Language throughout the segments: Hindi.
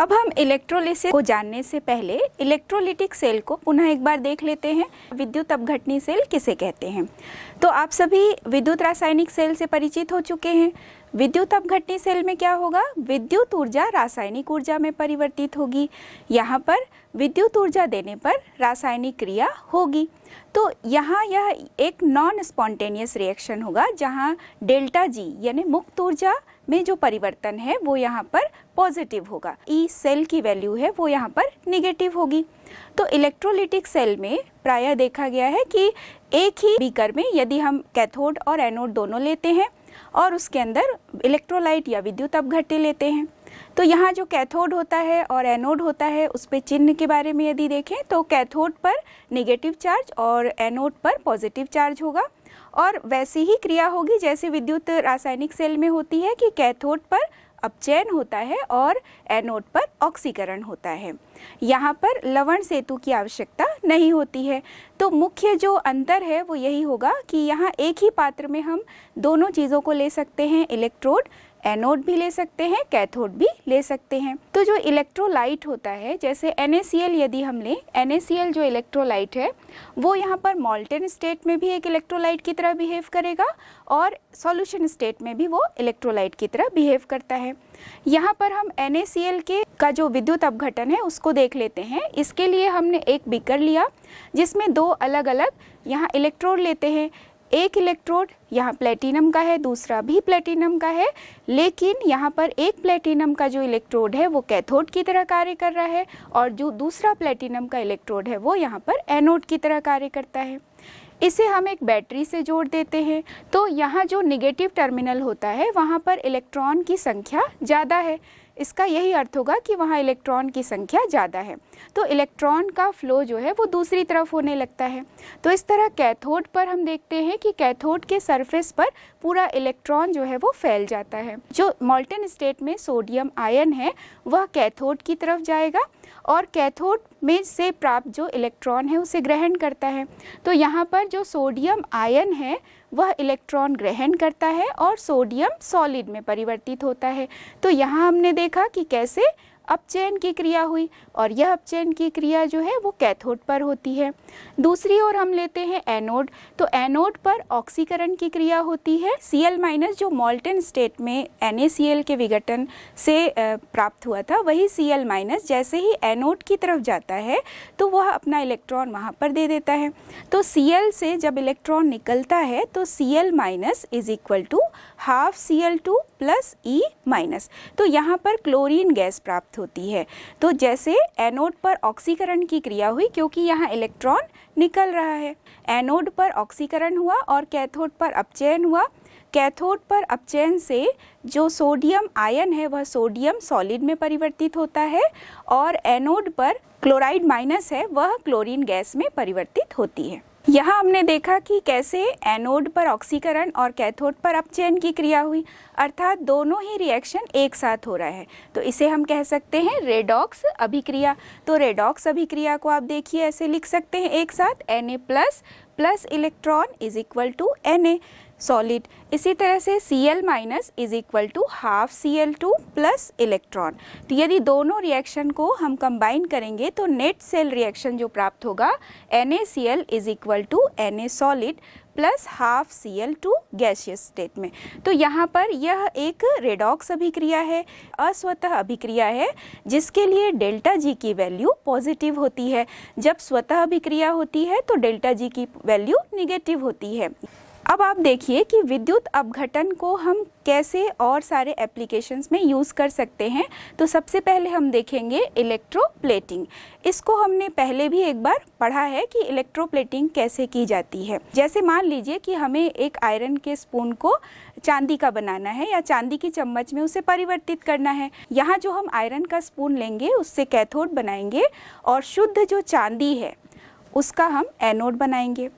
अब हम इलेक्ट्रोलिसिस को जानने से पहले इलेक्ट्रोलिटिक सेल को पुनः एक बार देख लेते हैं। विद्युत अपघटनी सेल किसे कहते हैं? तो आप सभी विद्युत रासायनिक सेल से परिचित हो चुके हैं। विद्युत अपघटनी सेल में क्या होगा? विद्युत ऊर्जा रासायनिक ऊर्जा में परिवर्तित होगी। यहाँ पर विद्युत ऊर्जा देने पर रासायनिक क्रिया होगी। तो यहाँ यह एक नॉन स्पॉन्टेनियस रिएक्शन होगा, जहाँ डेल्टा जी यानी मुक्त ऊर्जा में जो परिवर्तन है वो यहाँ पर पॉजिटिव होगा। ई सेल की वैल्यू है वो यहाँ पर निगेटिव होगी। तो इलेक्ट्रोलिटिक सेल में प्रायः देखा गया है कि एक ही बीकर में यदि हम कैथोड और एनोड दोनों लेते हैं और उसके अंदर इलेक्ट्रोलाइट या विद्युत अपघट्य लेते हैं, तो यहाँ जो कैथोड होता है और एनोड होता है उस पे चिन्ह के बारे में यदि देखें तो कैथोड पर नेगेटिव चार्ज और एनोड पर पॉजिटिव चार्ज होगा। और वैसी ही क्रिया होगी जैसे विद्युत रासायनिक सेल में होती है कि कैथोड पर अपचयन होता है और एनोड पर ऑक्सीकरण होता है। यहाँ पर लवण सेतु की आवश्यकता नहीं होती है। तो मुख्य जो अंतर है वो यही होगा कि यहाँ एक ही पात्र में हम दोनों चीज़ों को ले सकते हैं, इलेक्ट्रोड एनोड भी ले सकते हैं, कैथोड भी ले सकते हैं। तो जो इलेक्ट्रोलाइट होता है, जैसे NaCl यदि हम लें, NaCl जो इलेक्ट्रोलाइट है वो यहाँ पर मॉल्टेन स्टेट में भी एक इलेक्ट्रोलाइट की तरह बिहेव करेगा और सॉल्यूशन स्टेट में भी वो इलेक्ट्रोलाइट की तरह बिहेव करता है। यहाँ पर हम NaCl का जो विद्युत अपघटन है उसको देख लेते हैं। इसके लिए हमने एक बीकर लिया जिसमें दो अलग अलग यहाँ इलेक्ट्रोड लेते हैं। एक इलेक्ट्रोड यहाँ प्लेटिनम का है, दूसरा भी प्लेटिनम का है, लेकिन यहाँ पर एक प्लेटिनम का जो इलेक्ट्रोड है वो कैथोड की तरह कार्य कर रहा है और जो दूसरा प्लेटिनम का इलेक्ट्रोड है वो यहाँ पर एनोड की तरह कार्य करता है। इसे हम एक बैटरी से जोड़ देते हैं तो यहाँ जो नेगेटिव टर्मिनल होता है वहाँ पर इलेक्ट्रॉन की संख्या ज़्यादा है। इसका यही अर्थ होगा कि वहाँ इलेक्ट्रॉन की संख्या ज़्यादा है, तो इलेक्ट्रॉन का फ्लो जो है वो दूसरी तरफ होने लगता है। तो इस तरह कैथोड पर हम देखते हैं कि कैथोड के सरफेस पर पूरा इलेक्ट्रॉन जो है वो फैल जाता है। जो मॉल्टेन स्टेट में सोडियम आयन है वह कैथोड की तरफ जाएगा और कैथोड में से प्राप्त जो इलेक्ट्रॉन है उसे ग्रहण करता है। तो यहाँ पर जो सोडियम आयन है वह इलेक्ट्रॉन ग्रहण करता है और सोडियम सॉलिड में परिवर्तित होता है। तो यहाँ हमने देखा कि कैसे अपचयन की क्रिया हुई और यह अपचयन की क्रिया जो है वो कैथोड पर होती है। दूसरी ओर हम लेते हैं एनोड। तो एनोड पर ऑक्सीकरण की क्रिया होती है। Cl- जो मॉल्टेन स्टेट में NaCl के विघटन से प्राप्त हुआ था, वही Cl- जैसे ही एनोड की तरफ जाता है तो वह अपना इलेक्ट्रॉन वहाँ पर दे देता है। तो Cl से जब इलेक्ट्रॉन निकलता है तो Cl- is equal to half Cl2 plus E-। तो यहाँ पर क्लोरीन गैस प्राप्त होती है। तो जैसे एनोड पर ऑक्सीकरण की क्रिया हुई क्योंकि यहाँ इलेक्ट्रॉन निकल रहा है, एनोड पर ऑक्सीकरण हुआ और कैथोड पर अपचयन हुआ। कैथोड पर अपचयन से जो सोडियम आयन है वह सोडियम सॉलिड में परिवर्तित होता है और एनोड पर क्लोराइड माइनस है वह क्लोरीन गैस में परिवर्तित होती है। यहाँ हमने देखा कि कैसे एनोड पर ऑक्सीकरण और कैथोड पर अपचयन की क्रिया हुई, अर्थात दोनों ही रिएक्शन एक साथ हो रहा है। तो इसे हम कह सकते हैं रेडॉक्स अभिक्रिया। तो रेडॉक्स अभिक्रिया को आप देखिए ऐसे लिख सकते हैं एक साथ, Na plus electron is equal to Na solid. इसी तरह से Cl- is equal to half Cl2 plus electron. तो यदि दोनों रिएक्शन को हम कंबाइन करेंगे तो नेट सेल रिएक्शन जो प्राप्त होगा NaCl is equal to Na solid plus half Cl2 gaseous state में। तो यहाँ पर यह एक रेडॉक्स अभिक्रिया है, अस्वतः अभिक्रिया है, जिसके लिए डेल्टा जी की वैल्यू पॉजिटिव होती है। जब स्वतः अभिक्रिया होती है तो डेल्टा जी की वैल्यू निगेटिव होती है। अब आप देखिए कि विद्युत अपघटन को हम कैसे और सारे एप्लीकेशंस में यूज़ कर सकते हैं। तो सबसे पहले हम देखेंगे इलेक्ट्रोप्लेटिंग। इसको हमने पहले भी एक बार पढ़ा है कि इलेक्ट्रोप्लेटिंग कैसे की जाती है। जैसे मान लीजिए कि हमें एक आयरन के स्पून को चांदी का बनाना है या चांदी की चम्मच में उसे परिवर्तित करना है। यहाँ जो हम आयरन का स्पून लेंगे उससे कैथोड बनाएंगे और शुद्ध जो चांदी है उसका हम एनोड बनाएंगे।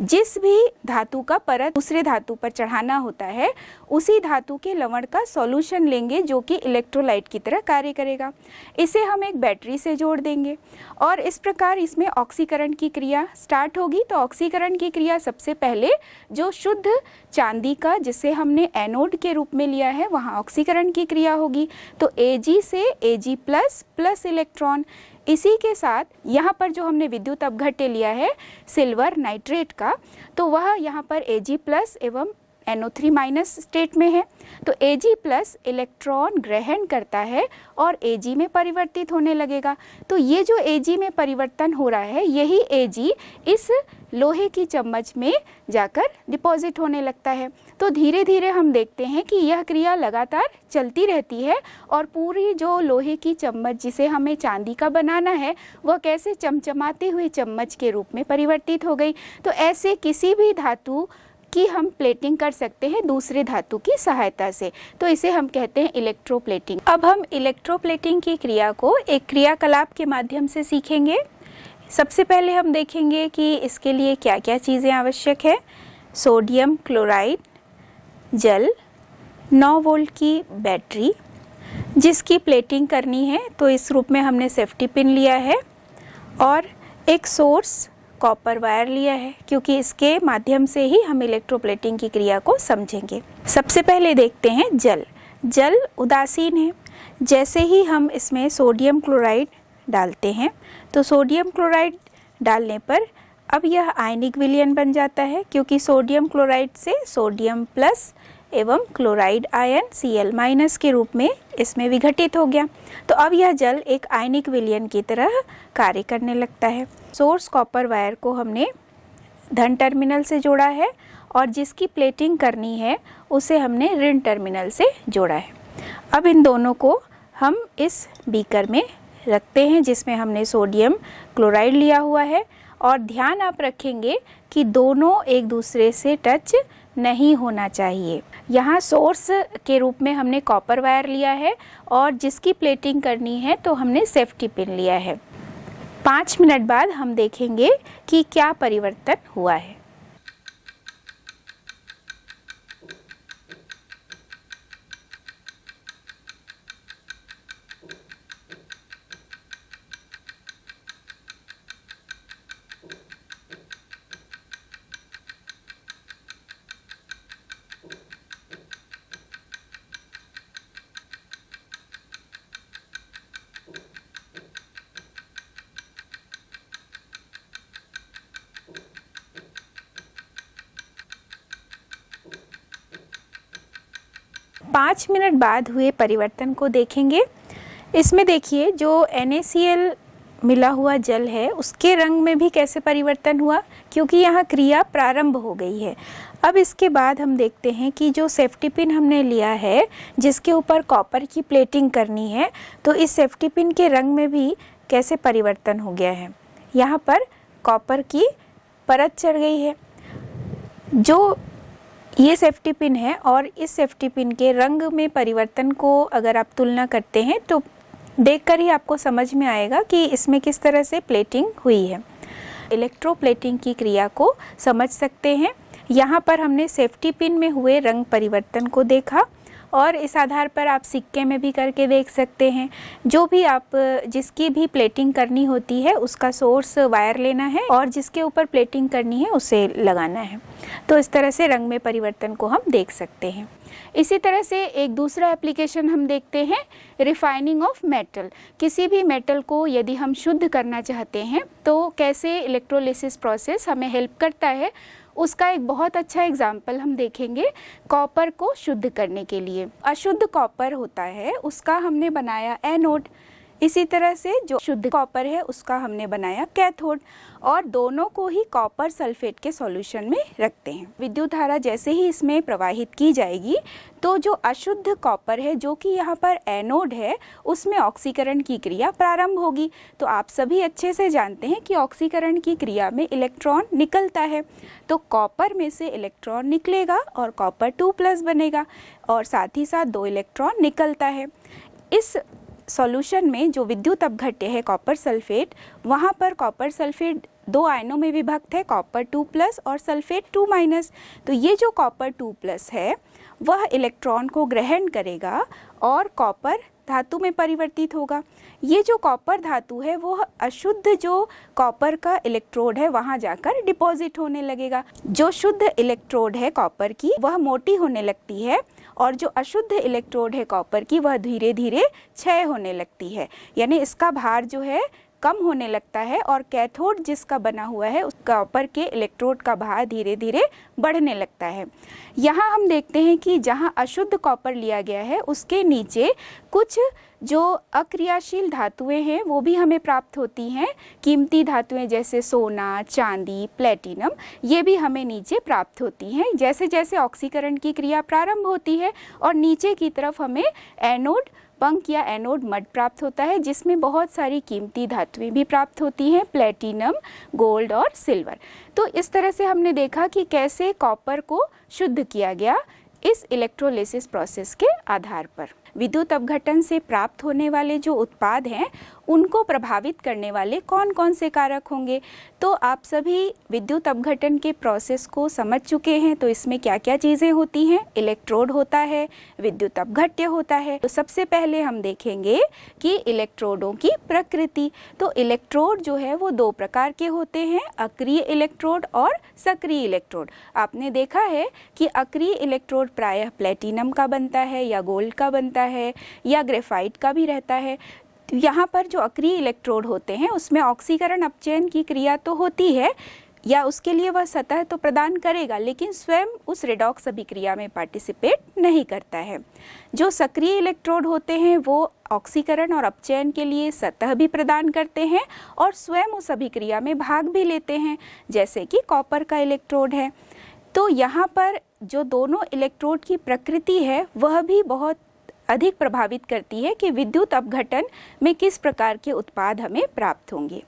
जिस भी धातु का परत दूसरे धातु पर चढ़ाना होता है उसी धातु के लवण का सॉल्यूशन लेंगे जो कि इलेक्ट्रोलाइट की तरह कार्य करेगा। इसे हम एक बैटरी से जोड़ देंगे और इस प्रकार इसमें ऑक्सीकरण की क्रिया स्टार्ट होगी। तो ऑक्सीकरण की क्रिया सबसे पहले जो शुद्ध चांदी का जिसे हमने एनोड के रूप में लिया है वहाँ ऑक्सीकरण की क्रिया होगी। तो Ag से Ag प्लस इलेक्ट्रॉन, इसी के साथ यहाँ पर जो हमने विद्युत अपघट्य लिया है सिल्वर नाइट्रेट का, तो वह यहाँ पर Ag+ एवं NO3- स्टेट में है। तो Ag+ इलेक्ट्रॉन ग्रहण करता है और Ag में परिवर्तित होने लगेगा। तो ये जो Ag में परिवर्तन हो रहा है यही Ag इस लोहे की चम्मच में जाकर डिपॉजिट होने लगता है। तो धीरे धीरे हम देखते हैं कि यह क्रिया लगातार चलती रहती है और पूरी जो लोहे की चम्मच जिसे हमें चांदी का बनाना है वह कैसे चमचमाती हुई चम्मच के रूप में परिवर्तित हो गई। तो ऐसे किसी भी धातु की हम प्लेटिंग कर सकते हैं दूसरे धातु की सहायता से, तो इसे हम कहते हैं इलेक्ट्रोप्लेटिंग। अब हम इलेक्ट्रोप्लेटिंग की क्रिया को एक क्रियाकलाप के माध्यम से सीखेंगे। सबसे पहले हम देखेंगे कि इसके लिए क्या क्या चीज़ें आवश्यक है। सोडियम क्लोराइड, जल, 9 वोल्ट की बैटरी जिसकी प्लेटिंग करनी है, तो इस रूप में हमने सेफ्टी पिन लिया है और एक सोर्स कॉपर वायर लिया है क्योंकि इसके माध्यम से ही हम इलेक्ट्रोप्लेटिंग की क्रिया को समझेंगे। सबसे पहले देखते हैं जल। जल उदासीन है। जैसे ही हम इसमें सोडियम क्लोराइड डालते हैं तो सोडियम क्लोराइड डालने पर अब यह आयनिक विलयन बन जाता है क्योंकि सोडियम क्लोराइड से सोडियम प्लस एवं क्लोराइड आयन Cl- के रूप में इसमें विघटित हो गया। तो अब यह जल एक आयनिक विलयन की तरह कार्य करने लगता है। सोर्स कॉपर वायर को हमने धन टर्मिनल से जोड़ा है और जिसकी प्लेटिंग करनी है उसे हमने ऋण टर्मिनल से जोड़ा है। अब इन दोनों को हम इस बीकर में रखते हैं जिसमें हमने सोडियम क्लोराइड लिया हुआ है और ध्यान आप रखेंगे कि दोनों एक दूसरे से टच नहीं होना चाहिए। यहाँ सोर्स के रूप में हमने कॉपर वायर लिया है और जिसकी प्लेटिंग करनी है तो हमने सेफ्टी पिन लिया है। 5 मिनट बाद हम देखेंगे कि क्या परिवर्तन हुआ है। पाँच मिनट बाद हुए परिवर्तन को देखेंगे। इसमें देखिए जो NaCl मिला हुआ जल है उसके रंग में भी कैसे परिवर्तन हुआ क्योंकि यहाँ क्रिया प्रारंभ हो गई है। अब इसके बाद हम देखते हैं कि जो सेफ्टी पिन हमने लिया है जिसके ऊपर कॉपर की प्लेटिंग करनी है, तो इस सेफ्टी पिन के रंग में भी कैसे परिवर्तन हो गया है। यहाँ पर कॉपर की परत चढ़ गई है। जो ये सेफ्टी पिन है और इस सेफ्टी पिन के रंग में परिवर्तन को अगर आप तुलना करते हैं तो देखकर ही आपको समझ में आएगा कि इसमें किस तरह से प्लेटिंग हुई है। इलेक्ट्रोप्लेटिंग की क्रिया को समझ सकते हैं। यहाँ पर हमने सेफ्टी पिन में हुए रंग परिवर्तन को देखा और इस आधार पर आप सिक्के में भी करके देख सकते हैं। जो भी आप जिसकी भी प्लेटिंग करनी होती है उसका सोर्स वायर लेना है और जिसके ऊपर प्लेटिंग करनी है उसे लगाना है। तो इस तरह से रंग में परिवर्तन को हम देख सकते हैं। इसी तरह से एक दूसरा एप्लीकेशन हम देखते हैं, रिफाइनिंग ऑफ मेटल। किसी भी मेटल को यदि हम शुद्ध करना चाहते हैं तो कैसे इलेक्ट्रोलिसिस प्रोसेस हमें हेल्प करता है, उसका एक बहुत अच्छा एग्जाम्पल हम देखेंगे कॉपर को शुद्ध करने के लिए। अशुद्ध कॉपर होता है उसका हमने बनाया एनोड, इसी तरह से जो शुद्ध कॉपर है उसका हमने बनाया कैथोड और दोनों को ही कॉपर सल्फेट के सॉल्यूशन में रखते हैं। विद्युत धारा जैसे ही इसमें प्रवाहित की जाएगी तो जो अशुद्ध कॉपर है जो कि यहाँ पर एनोड है उसमें ऑक्सीकरण की क्रिया प्रारंभ होगी। तो आप सभी अच्छे से जानते हैं कि ऑक्सीकरण की क्रिया में इलेक्ट्रॉन निकलता है, तो कॉपर में से इलेक्ट्रॉन निकलेगा और कॉपर 2+ बनेगा और साथ ही साथ 2 इलेक्ट्रॉन निकलता है। इस सॉल्यूशन में जो विद्युत अपघट्य है कॉपर सल्फेट, वहाँ पर कॉपर सल्फेट 2 आयनों में विभक्त है, कॉपर 2+ और सल्फेट 2-। तो ये जो कॉपर 2+ है वह इलेक्ट्रॉन को ग्रहण करेगा और कॉपर धातु में परिवर्तित होगा। ये जो कॉपर धातु है वो अशुद्ध जो कॉपर का इलेक्ट्रोड है वहाँ जाकर डिपॉजिट होने लगेगा। जो शुद्ध इलेक्ट्रोड है कॉपर की वह मोटी होने लगती है और जो अशुद्ध इलेक्ट्रोड है कॉपर की वह धीरे धीरे क्षय होने लगती है, यानी इसका भार जो है कम होने लगता है और कैथोड जिसका बना हुआ है उस कॉपर के इलेक्ट्रोड का भार धीरे धीरे बढ़ने लगता है। यहाँ हम देखते हैं कि जहाँ अशुद्ध कॉपर लिया गया है उसके नीचे कुछ जो अक्रियाशील धातुएं हैं वो भी हमें प्राप्त होती हैं। कीमती धातुएं जैसे सोना, चांदी, प्लेटिनम, ये भी हमें नीचे प्राप्त होती हैं। जैसे जैसे ऑक्सीकरण की क्रिया प्रारंभ होती है और नीचे की तरफ हमें एनोड पंख या एनोड मड प्राप्त होता है जिसमें बहुत सारी कीमती धातुएं भी प्राप्त होती हैं, प्लेटिनम, गोल्ड और सिल्वर। तो इस तरह से हमने देखा कि कैसे कॉपर को शुद्ध किया गया इस इलेक्ट्रोलिसिस प्रोसेस के आधार पर। विद्युत अपघटन से प्राप्त होने वाले जो उत्पाद हैं उनको प्रभावित करने वाले कौन कौन से कारक होंगे। तो आप सभी विद्युत अपघटन के प्रोसेस को समझ चुके हैं। तो इसमें क्या क्या चीज़ें होती हैं, इलेक्ट्रोड होता है, विद्युत अपघट्य होता है। तो सबसे पहले हम देखेंगे कि इलेक्ट्रोडों की प्रकृति। तो इलेक्ट्रोड जो है वो 2 प्रकार के होते हैं, अक्रिय इलेक्ट्रोड और सक्रिय इलेक्ट्रोड। आपने देखा है कि अक्रिय इलेक्ट्रोड प्रायः प्लेटिनम का बनता है या गोल्ड का बनता है या ग्रेफाइट का भी रहता है। तो यहाँ पर जो अक्रिय इलेक्ट्रोड होते हैं उसमें ऑक्सीकरण अपचयन की क्रिया तो होती है या उसके लिए वह सतह तो प्रदान करेगा, लेकिन स्वयं उस रेडॉक्स अभिक्रिया में पार्टिसिपेट नहीं करता है। जो सक्रिय इलेक्ट्रोड होते हैं वो ऑक्सीकरण और अपचयन के लिए सतह भी प्रदान करते हैं और स्वयं उस अभिक्रिया में भाग भी लेते हैं, जैसे कि कॉपर का इलेक्ट्रोड है। तो यहाँ पर जो दोनों इलेक्ट्रोड की प्रकृति है वह भी बहुत अधिक प्रभावित करती है कि विद्युत अपघटन में किस प्रकार के उत्पाद हमें प्राप्त होंगे।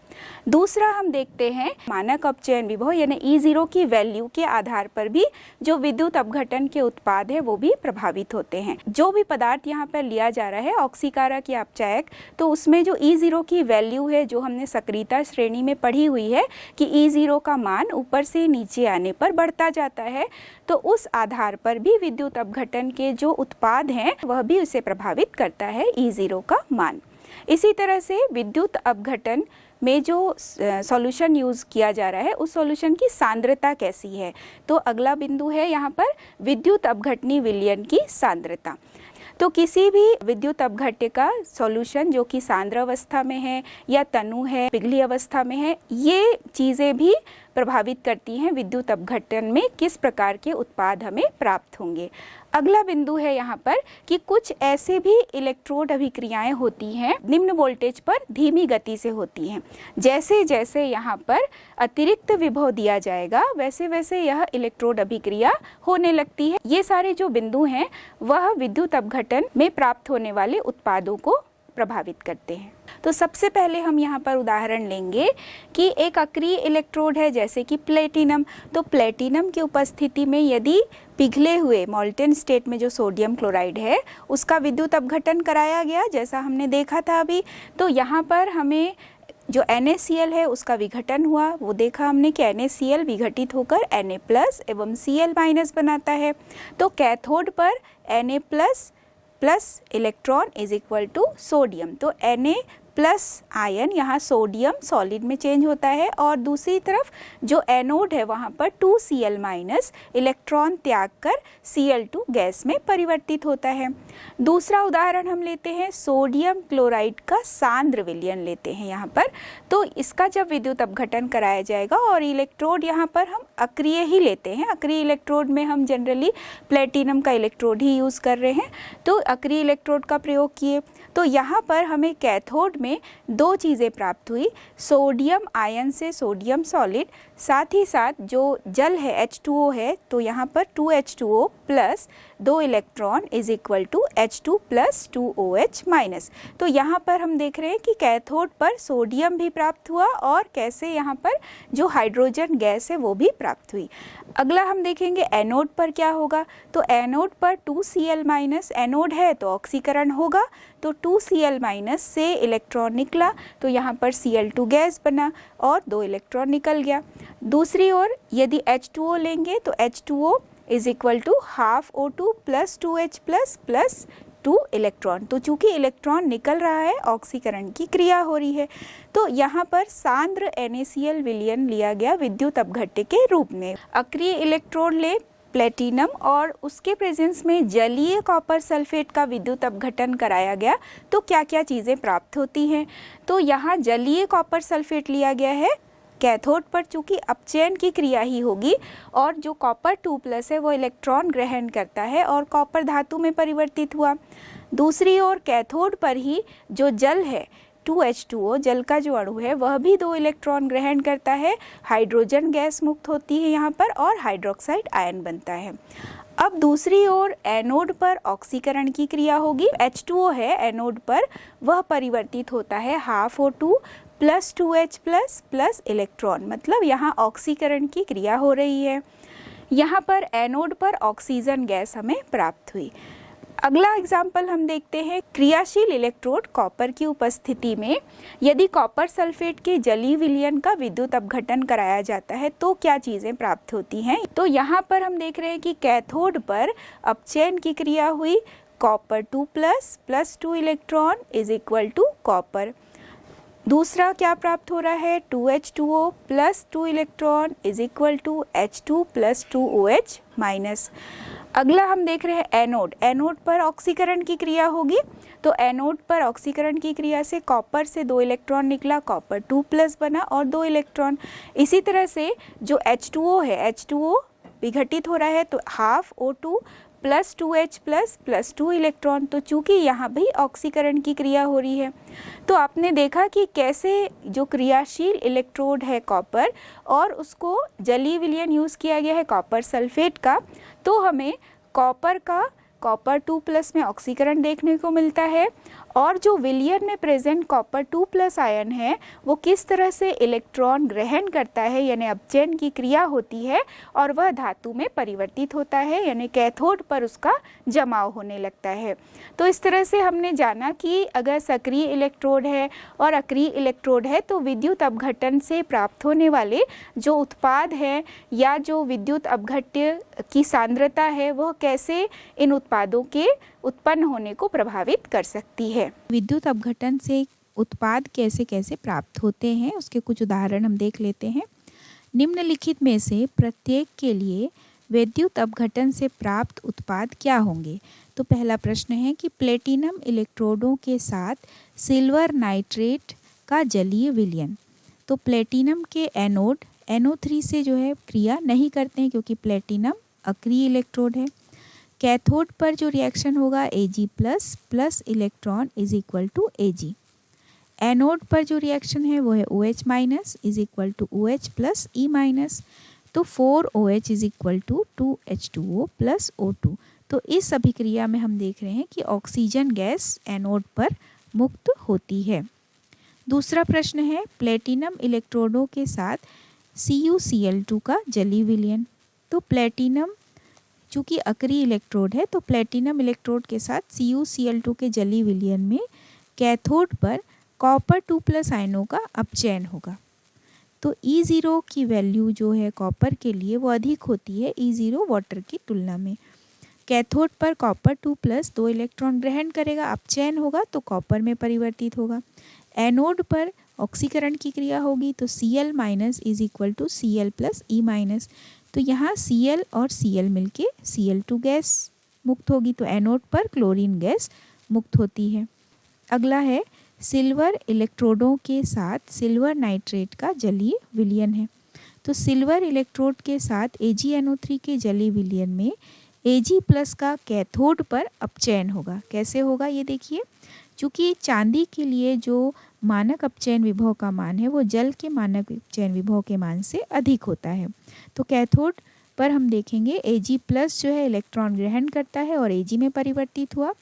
दूसरा हम देखते हैं मानक अपचयन विभव यानी E0 की वैल्यू के आधार पर भी जो विद्युत अपघटन के उत्पाद है वो भी प्रभावित होते हैं। जो भी पदार्थ यहाँ पर लिया जा रहा है ऑक्सीकारक या अपचायक, तो उसमें जो E0 की वैल्यू है जो हमने सक्रियता श्रेणी में पढ़ी हुई है कि E0 का मान ऊपर से नीचे आने पर बढ़ता जाता है, तो उस आधार पर भी विद्युत अपघटन के जो उत्पाद हैं वह भी उसे प्रभावित करता है E0 का मान। इसी तरह से विद्युत अपघटन में जो सॉल्यूशन यूज़ किया जा रहा है उस सॉल्यूशन की सांद्रता कैसी है। तो अगला बिंदु है यहाँ पर विद्युत अपघटनी विलयन की सांद्रता। तो किसी भी विद्युत अपघट्य का सॉल्यूशन जो कि सांद्र अवस्था में है या तनु है, पिघली अवस्था में है, ये चीज़ें भी प्रभावित करती हैं विद्युत अपघटन में किस प्रकार के उत्पाद हमें प्राप्त होंगे। अगला बिंदु है यहाँ पर कि कुछ ऐसे भी इलेक्ट्रोड अभिक्रियाएं होती हैं निम्न वोल्टेज पर धीमी गति से होती हैं। जैसे जैसे यहाँ पर अतिरिक्त विभव दिया जाएगा वैसे वैसे यह इलेक्ट्रोड अभिक्रिया होने लगती है। ये सारे जो बिंदु हैं वह विद्युत अपघटन में प्राप्त होने वाले उत्पादों को प्रभावित करते हैं। तो सबसे पहले हम यहाँ पर उदाहरण लेंगे कि एक अक्रिय इलेक्ट्रोड है जैसे कि प्लेटिनम। तो प्लेटिनम की उपस्थिति में यदि पिघले हुए मॉल्टेन स्टेट में जो सोडियम क्लोराइड है उसका विद्युत अपघटन कराया गया जैसा हमने देखा था अभी, तो यहाँ पर हमें जो NaCl है उसका विघटन हुआ, वो देखा हमने कि NaCl विघटित होकर Na+ एवं Cl- बनाता है। तो कैथोड पर Na+ plus electron is equal to sodium. तो Na+ आयन यहाँ सोडियम सॉलिड में चेंज होता है और दूसरी तरफ जो एनोड है वहाँ पर 2Cl- इलेक्ट्रॉन त्याग कर Cl2 गैस में परिवर्तित होता है। दूसरा उदाहरण हम लेते हैं सोडियम क्लोराइड का सांद्र विलयन लेते हैं यहाँ पर। तो इसका जब विद्युत अपघटन कराया जाएगा और इलेक्ट्रोड यहाँ पर हम अक्रिय ही लेते हैं, अक्रिय इलेक्ट्रोड में हम जनरली प्लेटिनम का इलेक्ट्रोड ही यूज़ कर रहे हैं, तो अक्रिय इलेक्ट्रोड का प्रयोग किए। तो यहाँ पर हमें कैथोड में 2 चीज़ें प्राप्त हुई, सोडियम आयन से सोडियम सॉलिड, साथ ही साथ जो जल है H2O है तो यहाँ पर 2H2O plus 2 electron is equal to H2 plus 2OH minus. तो यहाँ पर हम देख रहे हैं कि कैथोड पर सोडियम भी प्राप्त हुआ और कैसे यहाँ पर जो हाइड्रोजन गैस है वो भी प्राप्त हुई। अगला हम देखेंगे एनोड पर क्या होगा। तो एनोड पर 2Cl माइनस, एनोड है तो ऑक्सीकरण होगा, तो 2Cl माइनस से इलेक्ट्रॉन निकला तो यहाँ पर Cl2 गैस बना और 2 इलेक्ट्रॉन निकल गया। दूसरी ओर यदि H2O लेंगे तो H2O is equal to half O2 plus 2H plus 2 electron. तो चूंकि इलेक्ट्रॉन निकल रहा है ऑक्सीकरण की क्रिया हो रही है, तो यहाँ पर सांद्र NaCl विलयन लिया गया विद्युत अपघट्य के रूप में। अक्रिय इलेक्ट्रोड ले प्लेटिनम और उसके प्रेजेंस में जलीय कॉपर सल्फेट का विद्युत अपघटन कराया गया तो क्या क्या चीज़ें प्राप्त होती हैं। तो यहाँ जलीय कॉपर सल्फेट लिया गया है। कैथोड पर चूंकि अपचयन की क्रिया ही होगी और जो कॉपर 2+ है वो इलेक्ट्रॉन ग्रहण करता है और कॉपर धातु में परिवर्तित हुआ। दूसरी ओर कैथोड पर ही जो जल है 2H2O, जल का जो अणु है वह भी 2 इलेक्ट्रॉन ग्रहण करता है, हाइड्रोजन गैस मुक्त होती है यहाँ पर और हाइड्रोक्साइड आयन बनता है। अब दूसरी ओर एनोड पर ऑक्सीकरण की क्रिया होगी। H2O है एनोड पर, वह परिवर्तित होता है half O2 plus 2H plus electron, मतलब यहाँ ऑक्सीकरण की क्रिया हो रही है। यहाँ पर एनोड पर ऑक्सीजन गैस हमें प्राप्त हुई। अगला एग्जाम्पल हम देखते हैं। क्रियाशील इलेक्ट्रोड कॉपर की उपस्थिति में यदि कॉपर सल्फेट के जलीय विलयन का विद्युत अपघटन कराया जाता है तो क्या चीज़ें प्राप्त होती हैं। तो यहाँ पर हम देख रहे हैं कि कैथोड पर अपचयन की क्रिया हुई, copper 2+ plus 2 electron is equal to copper. दूसरा क्या प्राप्त हो रहा है, 2H2O plus 2 electron is equal to H2 plus 2OH minus. अगला हम देख रहे हैं एनोड। एनोड पर ऑक्सीकरण की क्रिया होगी, तो एनोड पर ऑक्सीकरण की क्रिया से कॉपर से 2 इलेक्ट्रॉन निकला, कॉपर 2+ बना और 2 इलेक्ट्रॉन। इसी तरह से जो H2O है, H2O विघटित हो रहा है तो half O2 plus 2H plus 2 electron. तो चूंकि यहाँ भी ऑक्सीकरण की क्रिया हो रही है, तो आपने देखा कि कैसे जो क्रियाशील इलेक्ट्रोड है कॉपर और उसको जलीय विलयन यूज़ किया गया है कॉपर सल्फेट का, तो हमें कॉपर 2+ में ऑक्सीकरण देखने को मिलता है और जो विलयन में प्रेजेंट कॉपर 2+ आयन है वो किस तरह से इलेक्ट्रॉन ग्रहण करता है, यानी अपचयन की क्रिया होती है और वह धातु में परिवर्तित होता है, यानी कैथोड पर उसका जमाव होने लगता है। तो इस तरह से हमने जाना कि अगर सक्रिय इलेक्ट्रोड है और अक्रिय इलेक्ट्रोड है तो विद्युत अपघटन से प्राप्त होने वाले जो उत्पाद हैं या जो विद्युत अपघट्य की सांद्रता है वह कैसे इन उत्पादों के उत्पन्न होने को प्रभावित कर सकती है। विद्युत अपघटन से उत्पाद कैसे कैसे प्राप्त होते हैं उसके कुछ उदाहरण हम देख लेते हैं। निम्नलिखित में से प्रत्येक के लिए विद्युत अपघटन से प्राप्त उत्पाद क्या होंगे। तो पहला प्रश्न है कि प्लेटिनम इलेक्ट्रोडों के साथ सिल्वर नाइट्रेट का जलीय विलयन। तो प्लेटिनम के एनोड NO3 से जो है क्रिया नहीं करते हैं क्योंकि प्लेटिनम अक्रिय इलेक्ट्रोड है। कैथोड पर जो रिएक्शन होगा Ag plus electron is equal to Ag। Anode पर जो रिएक्शन है वो है OH minus is equal to OH plus E minus. तो 4OH is equal to 2H2O plus O2। तो इस अभिक्रिया में हम देख रहे हैं कि ऑक्सीजन गैस एनोड पर मुक्त होती है। दूसरा प्रश्न है प्लेटिनम इलेक्ट्रोडों के साथ CuCl2 का जलीय विलयन। तो प्लेटिनम चूँकि अक्रिय इलेक्ट्रोड है तो प्लेटिनम इलेक्ट्रोड के साथ CuCl2 के जलीय विलयन में कैथोड पर कॉपर 2+ आयनों का अपचयन होगा। तो E0 की वैल्यू जो है कॉपर के लिए वो अधिक होती है E0 वाटर की तुलना में। कैथोड पर कॉपर 2+ 2 इलेक्ट्रॉन ग्रहण करेगा, अपचयन होगा तो कॉपर में परिवर्तित होगा। एनोड पर ऑक्सीकरण की क्रिया होगी तो Cl minus is equal to Cl plus E minus. तो यहाँ Cl और Cl मिलके Cl2 गैस मुक्त होगी, तो एनोड पर क्लोरीन गैस मुक्त होती है। अगला है सिल्वर इलेक्ट्रोडों के साथ सिल्वर नाइट्रेट का जलीय विलयन है। तो सिल्वर इलेक्ट्रोड के साथ AgNO3 के जलीय विलयन में Ag+ का कैथोड पर अपचयन होगा। कैसे होगा ये देखिए, चूँकि चांदी के लिए जो मानक अपचयन विभव का मान है वो जल के मानक अपचयन विभव के मान से अधिक होता है, तो कैथोड पर हम देखेंगे Ag प्लस जो है इलेक्ट्रॉन ग्रहण करता है और Ag में परिवर्तित हुआ,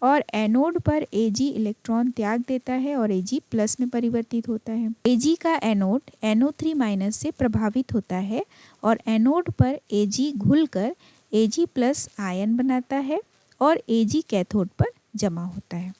और एनोड पर Ag इलेक्ट्रॉन त्याग देता है और Ag प्लस में परिवर्तित होता है। Ag का एनोड NO3 माइनस से प्रभावित होता है और एनोड पर Ag घुलकर Ag प्लस आयन बनाता है और Ag कैथोड पर जमा होता है।